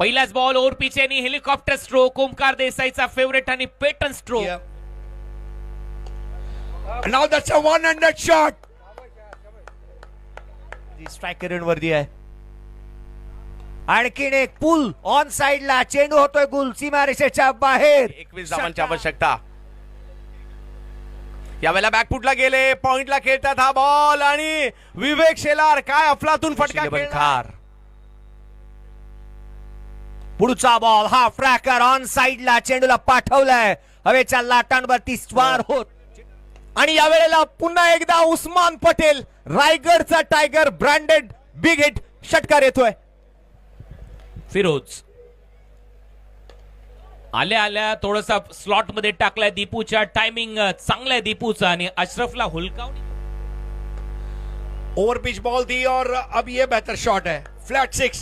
पहिलाच ball over pitch आणि helicopter stroke. Omkar देसाईचा फेवरेट आणि patent stroke. Now that's a one-handed shot. Striker वरती आहे. आणखीन एक पुल ऑन साइडला. चेंडू होतोय गुल सीमारेषेच्या बाहेर. 21 धावांची आवश्यकता. यावेळेला बॅकफुटला गेले. पॉइंटला खेळतात हा बॉल आणि विवेक शेलार काय अफलातून फटका खेळणार. पुढचा बॉल हा फ्रॅकर ऑन साइडला. चेंडूला पाठवलाय. हवेच्या लाटांवरती स्वार होत. आणि यावेळेला पुन्हा एकदा उस्मान पटेल रायगडचा टायगर ब्रँडेड बिग हिट षटकार येतोय. फिरोज आल्या आल्या थोडासा स्लॉट मध्ये टाकलाय. दीपूच्या टायमिंग चांगला आहे दीपूचा आणि अशरफला हुलकावून. ओवर पिच बॉल दी और अब ये बेहतर शॉट है. फ्लैट 6.